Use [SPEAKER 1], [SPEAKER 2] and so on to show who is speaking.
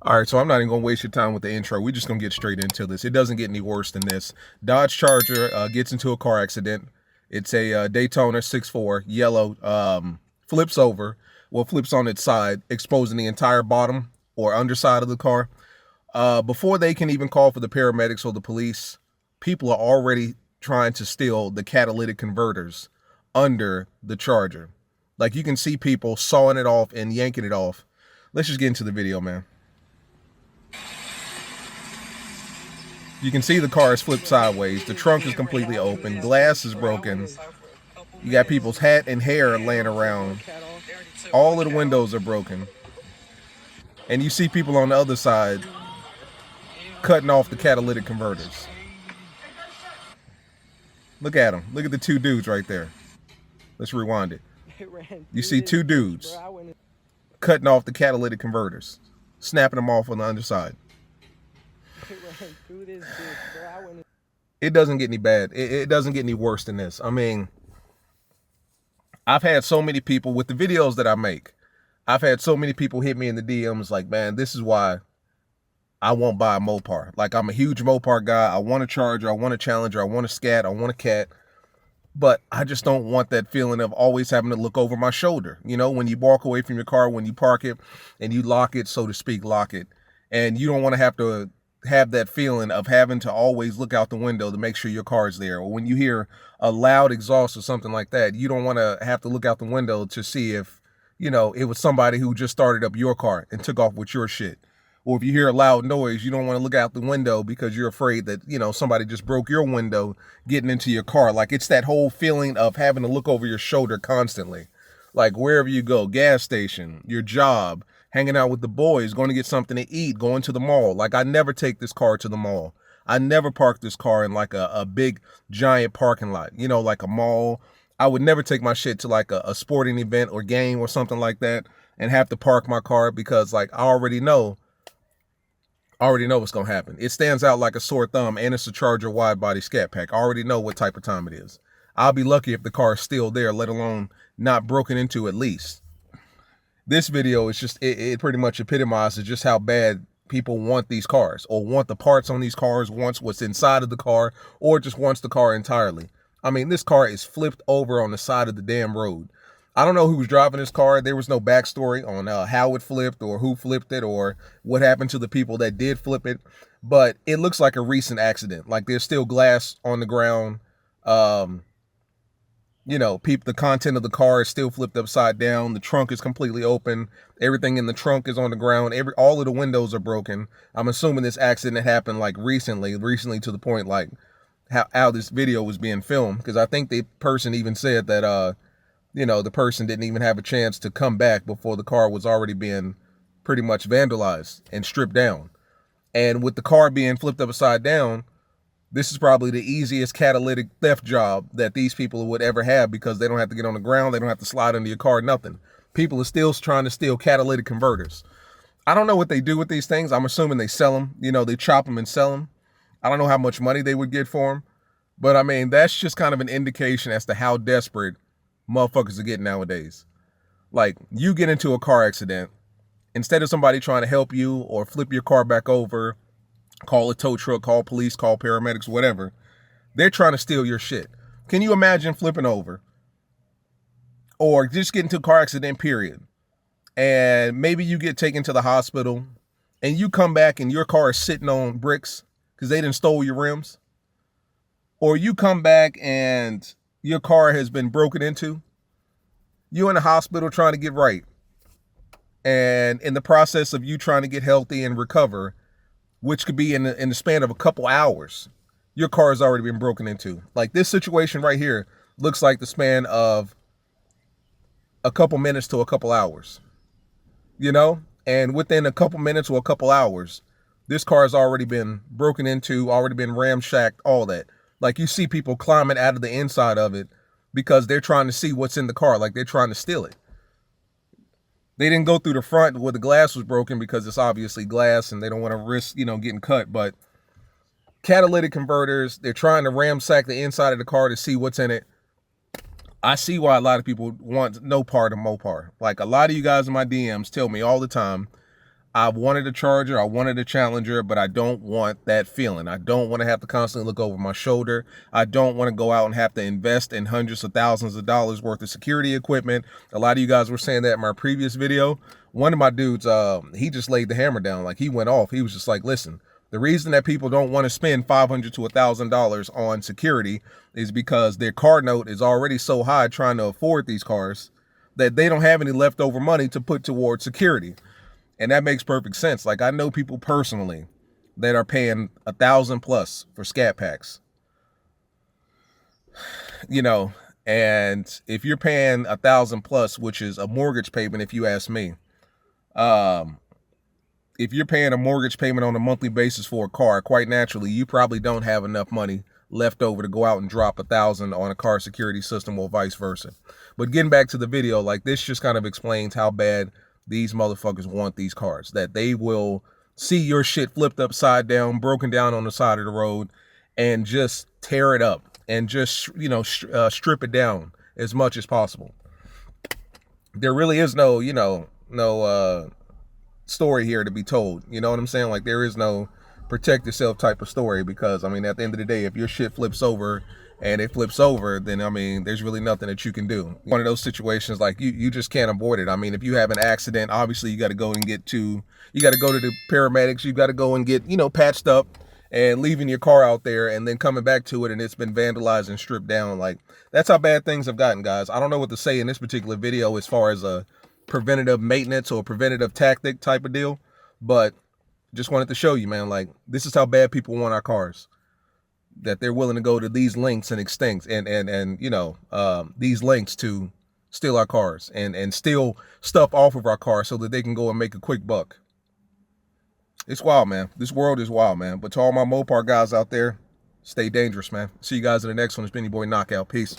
[SPEAKER 1] All right, so I'm not even going to waste your time with the intro. We're just going to get straight into this. It doesn't get any worse than this. Dodge Charger gets into a car accident. It's a Daytona 6.4, yellow, flips over, flips on its side, exposing the entire bottom or underside of the car. Before they can even call for the paramedics or the police, people are already trying to steal the catalytic converters under the Charger. Like, you can see people sawing it off and yanking it off. Let's just get into the video, man. You can see the car is flipped sideways. The trunk is completely open. Glass is broken. You got people's hat and hair laying around. All of the windows are broken. And you see people on the other side cutting off the catalytic converters. Look at them. Look at the two dudes right there. Let's rewind it. You see two dudes cutting off the catalytic converters, snapping them off on the underside. It doesn't get any bad. It doesn't get any worse than this. I mean, I've had so many people with the videos that I make. I've had so many people hit me in the DMs like, man, this is why I won't buy a Mopar. Like, I'm a huge Mopar guy. I want a Charger. I want a Challenger. I want a Scat. I want a Cat. But I just don't want that feeling of always having to look over my shoulder. You know, when you walk away from your car, when you park it and you lock it, so to speak, lock it. And you don't want to have that feeling of having to always look out the window to make sure your car is there. Or when you hear a loud exhaust or something like that, you don't want to have to look out the window to see if, you know, it was somebody who just started up your car and took off with your shit. Or if you hear a loud noise, you don't want to look out the window because you're afraid that, you know, somebody just broke your window getting into your car. Like, it's that whole feeling of having to look over your shoulder constantly. Like, wherever you go, gas station, your job, hanging out with the boys, going to get something to eat, going to the mall. Like, I never take this car to the mall. I never park this car in like a big giant parking lot, you know, like a mall. I would never take my shit to like a sporting event or game or something like that and have to park my car because, like, I already know what's going to happen. It stands out like a sore thumb, and it's a Charger wide body ScatPack. I already know what type of time it is. I'll be lucky if the car is still there, let alone not broken into at least. This video is just, it pretty much epitomizes just how bad people want these cars, or want the parts on these cars, wants what's inside of the car, or just wants the car entirely. I mean, this car is flipped over on the side of the damn road. I don't know who was driving this car. There was no backstory on how it flipped or who flipped it or what happened to the people that did flip it. But it looks like a recent accident. Like, there's still glass on the ground. You know, the content of the car is still flipped upside down. The trunk is completely open. Everything in the trunk is on the ground. All of the windows are broken. I'm assuming this accident happened like recently to the point like how this video was being filmed. Because I think the person even said that, you know, the person didn't even have a chance to come back before the car was already being pretty much vandalized and stripped down. And with the car being flipped upside down, this is probably the easiest catalytic theft job that these people would ever have, because they don't have to get on the ground. They don't have to slide under your car, nothing. People are still trying to steal catalytic converters. I don't know what they do with these things. I'm assuming they sell them. You know, they chop them and sell them. I don't know how much money they would get for them. But I mean, that's just kind of an indication as to how desperate motherfuckers are getting nowadays. Like, you get into a car accident, instead of somebody trying to help you or flip your car back over, call a tow truck, call police, call paramedics, whatever, they're trying to steal your shit. Can you imagine flipping over or just get into a car accident, period, and maybe you get taken to the hospital and you come back and your car is sitting on bricks because they done stole your rims? Or you come back and your car has been broken into. You're in the hospital trying to get right. And in the process of you trying to get healthy and recover, which could be in the span of a couple hours, your car has already been broken into. Like, this situation right here looks like the span of a couple minutes to a couple hours. You know? And within a couple minutes or a couple hours, this car has already been broken into, already been ramshacked, all that. Like, you see people climbing out of the inside of it because they're trying to see what's in the car. Like, they're trying to steal it. They didn't go through the front where the glass was broken because it's obviously glass and they don't want to risk, you know, getting cut. But catalytic converters, they're trying to ramsack the inside of the car to see what's in it. I see why a lot of people want no part of Mopar. Like, a lot of you guys in my DMs tell me all the time, I wanted a Charger, I wanted a Challenger, but I don't want that feeling. I don't want to have to constantly look over my shoulder. I don't want to go out and have to invest in hundreds of thousands of dollars worth of security equipment. A lot of you guys were saying that in my previous video. One of my dudes, he just laid the hammer down. Like, he went off. He was just like, listen, the reason that people don't want to spend $500 to $1,000 on security is because their car note is already so high trying to afford these cars that they don't have any leftover money to put towards security. And that makes perfect sense. Like, I know people personally that are paying $1,000+ for ScatPacks. You know, and if you're paying $1,000+, which is a mortgage payment, if you ask me, if you're paying a mortgage payment on a monthly basis for a car, quite naturally, you probably don't have enough money left over to go out and drop $1,000 on a car security system or vice versa. But getting back to the video, like, this just kind of explains how bad these motherfuckers want these cars, that they will see your shit flipped upside down, broken down on the side of the road, and just tear it up and just, you know, strip it down as much as possible. There really is no, you know, story here to be told. You know what I'm saying? Like, there is no protect yourself type of story, because, I mean, at the end of the day, if your shit flips over and it flips over, then, I mean, there's really nothing that you can do. One of those situations, like, you just can't avoid it. I mean, if you have an accident, obviously you got to go and you got to go to the paramedics, you got to go and get, you know, patched up, and leaving your car out there and then coming back to it and it's been vandalized and stripped down. Like, that's how bad things have gotten, guys. I don't know what to say in this particular video as far as a preventative maintenance or preventative tactic type of deal, but just wanted to show you, man, like, this is how bad people want our cars, that they're willing to go to these lengths and extinct and you know, these lengths to steal our cars and steal stuff off of our cars so that they can go and make a quick buck. It's wild, man. This world is wild, man. But to all my Mopar guys out there, stay dangerous, man. See you guys in the next one. It's been your boy Knockout. Peace.